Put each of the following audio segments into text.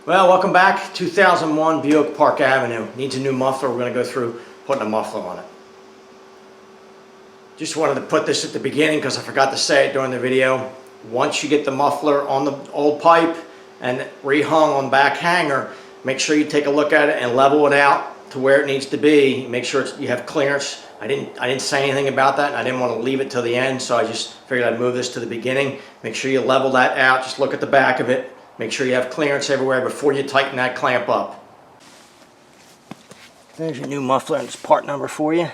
Well, welcome back. 2001 Buick Park Avenue. Needs a new muffler. We're going to go through putting a muffler on it. Just wanted to put this at the beginning because I forgot to say it during the video. Once you get the muffler on the old pipe and rehung on back hanger, make sure you take a look at it and level it out to where it needs to be. Make sure you have clearance. I didn't say anything about that, and I didn't want to leave it till the end, so I just figured I'd move this to the beginning. Make sure you level that out. Just look at the back of it. Make sure you have clearance everywhere before you tighten that clamp up. There's your new muffler, and it's part number for you.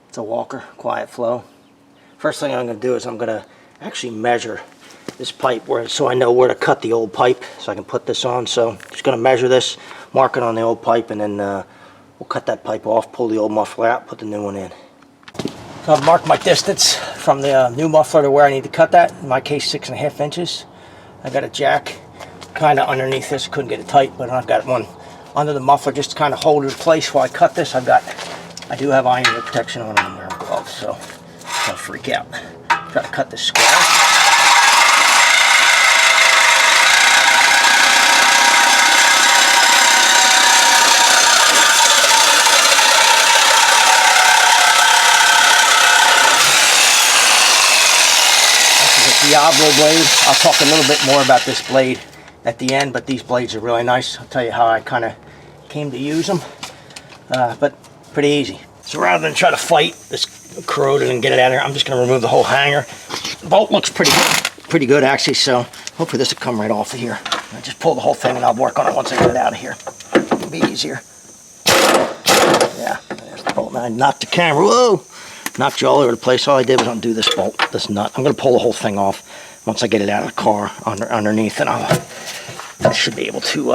It's a Walker Quiet Flow. First thing I'm going to do is I'm going to actually measure this pipe so I know where to cut the old pipe so I can put this on. So just going to measure this, mark it on the old pipe, and then we'll cut that pipe off, pull the old muffler out, put the new one in. So I've marked my distance from the new muffler to where I need to cut that. In my case, 6.5 inches. I got a jack kind of underneath this. Couldn't get it tight, but I've got one under the muffler just to kind of hold it in place while I cut this. I do have iron protection on it. I'm wearing gloves, so don't freak out. Try to cut this square. Diablo blade. I'll talk a little bit more about this blade at the end, but these blades are really nice. I'll tell you how I kind of came to use them, but pretty easy. So rather than try to fight this corroded and get it out of here, I'm just going to remove the whole hanger. The bolt looks pretty good actually, so hopefully this will come right off of here. I just pull the whole thing and I'll work on it once I get it out of here. It'll be easier. Yeah, there's the bolt. Now I knocked the camera. Whoa! Knocked you all over the place. All I did was undo this bolt, this nut. I'm going to pull the whole thing off once I get it out of the car underneath, and I should be able to,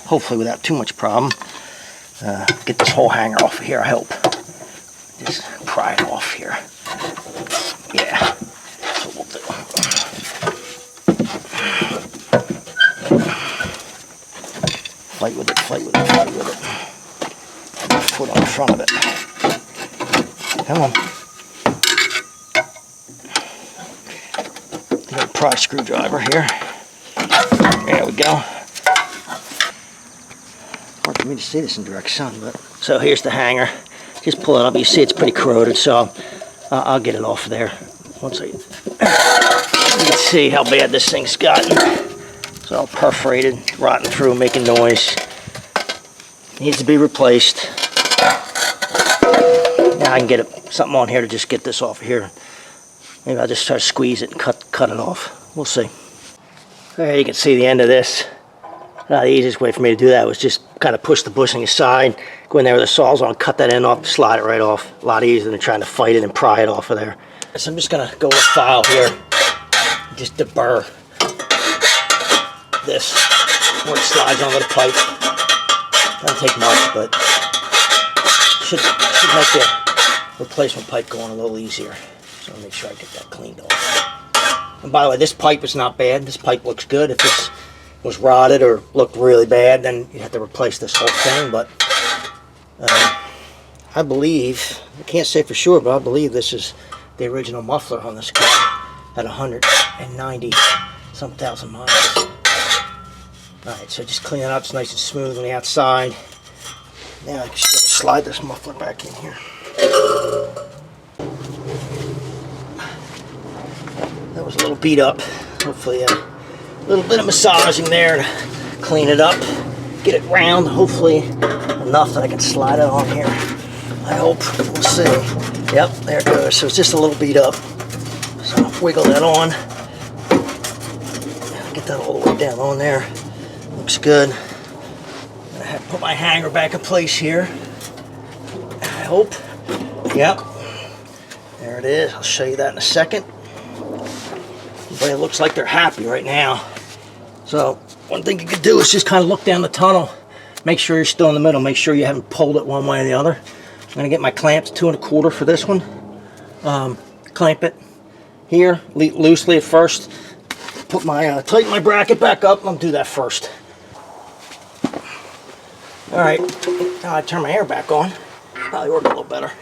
hopefully without too much problem, get this whole hanger off of here, I hope. Just pry it off here. Yeah, that's what we'll do. Fight with it, fight with it, fight with it. Foot on the front of it. Come on. Got a pry screwdriver here. There we go. Hard for me to see this in direct sun, but so here's the hanger. Just pull it up. You see it's pretty corroded, so I'll get it off of there. Once you can see how bad this thing's gotten. It's all perforated, rotting through, making noise. Needs to be replaced. Now I can get something on here to just get this off of here. Maybe I'll just try to squeeze it and cut it off. We'll see. There you can see the end of this. Now the easiest way for me to do that was just kind of push the bushing aside, go in there with the saws on, cut that end off, slide it right off. A lot easier than trying to fight it and pry it off of there. So I'm just going to go with a file here, just deburr this where it slides onto the pipe. Doesn't take much, but should make the replacement pipe going a little easier. So I'll make sure I get that cleaned off. And by the way, this pipe is not bad. This pipe looks good. If this was rotted or looked really bad, then you'd have to replace this whole thing. But I believe, I can't say for sure, but I believe this is the original muffler on this car at 190 some thousand miles. Alright, so just clean it up. It's nice and smooth on the outside. Now I can just slide this muffler back in here. That was a little beat up. Hopefully a little bit of massaging there to clean it up. Get it round, hopefully enough that I can slide it on here. I hope. We'll see. Yep, there it goes. So it's just a little beat up. So I'll wiggle that on. Get that all the way down on there. Looks good. I have to put my hanger back in place here. I hope. Yep. There it is. I'll show you that in a second. But it looks like they're happy right now. So one thing you could do is just kind of look down the tunnel. Make sure you're still in the middle. Make sure you haven't pulled it one way or the other. I'm going to get my clamps 2 1/4 for this one. Clamp it here loosely at first. Put my tighten my bracket back up. I'll do that first. All right. Now I turn my air back on. Probably work a little better.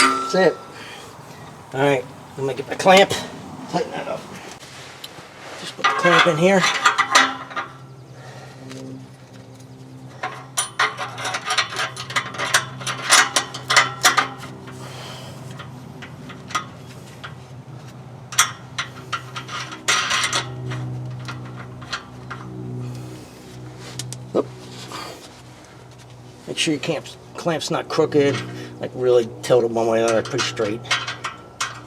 That's it. All right. I'm gonna get my clamp. Tighten that up. Just put the clamp in here. Oop. Make sure your clamp's not crooked, like really tilted one way or the other, pretty straight.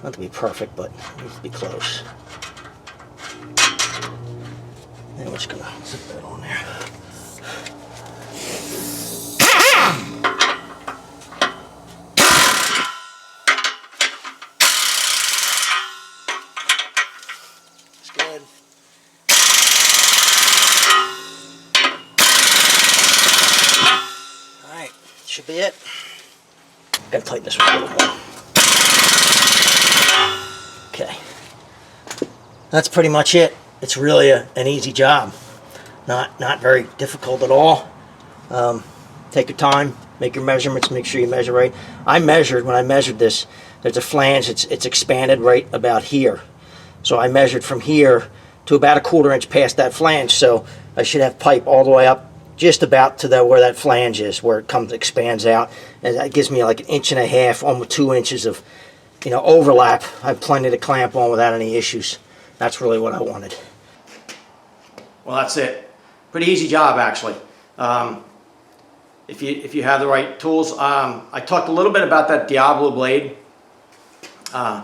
Not to be perfect, but it needs to be close. And we're just gonna zip that on there. That's good. All right, should be it. Gotta tighten this one a little more. Okay, that's pretty much it. It's really an easy job, not very difficult at all. Take your time, make your measurements, make sure you measure right. I measured, when I measured this, there's a flange, it's expanded right about here. So I measured from here to about a 1/4 inch past that flange, so I should have pipe all the way up just about to where that flange is, where it expands out, and that gives me like 1.5 inches, almost 2 inches of overlap. I have plenty to clamp on without any issues. That's really what I wanted. Well, that's it. Pretty easy job, actually. If you have the right tools. I talked a little bit about that Diablo blade. A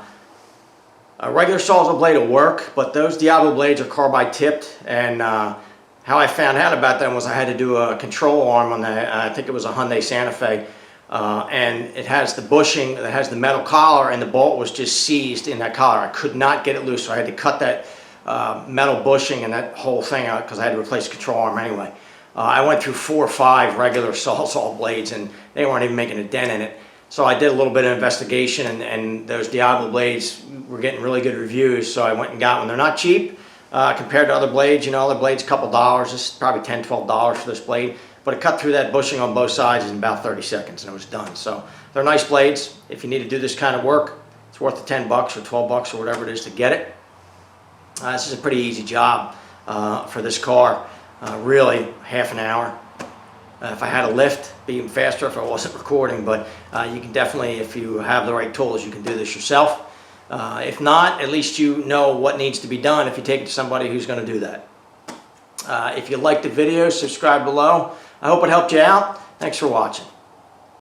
regular Sawzall blade will work, but those Diablo blades are carbide tipped, and how I found out about them was I had to do a control arm on the, I think it was a Hyundai Santa Fe, and it has the bushing, it has the metal collar, and the bolt was just seized in that collar. I could not get it loose, so I had to cut that metal bushing and that whole thing out because I had to replace the control arm anyway. I went through 4 or 5 regular Sawzall blades, and they weren't even making a dent in it. So I did a little bit of investigation, and those Diablo blades were getting really good reviews, so I went and got one. They're not cheap compared to other blades. Other blades, a couple dollars. This is probably $10, $12 for this blade, but it cut through that bushing on both sides in about 30 seconds, and it was done. So they're nice blades. If you need to do this kind of work, it's worth the $10 or $12 or whatever it is to get it. This is a pretty easy job for this car. Really, half an hour. If I had a lift, be even faster if I wasn't recording, but you can definitely, if you have the right tools, you can do this yourself. If not, at least you know what needs to be done if you take it to somebody who's going to do that. If you liked the video, subscribe below. I hope it helped you out. Thanks for watching.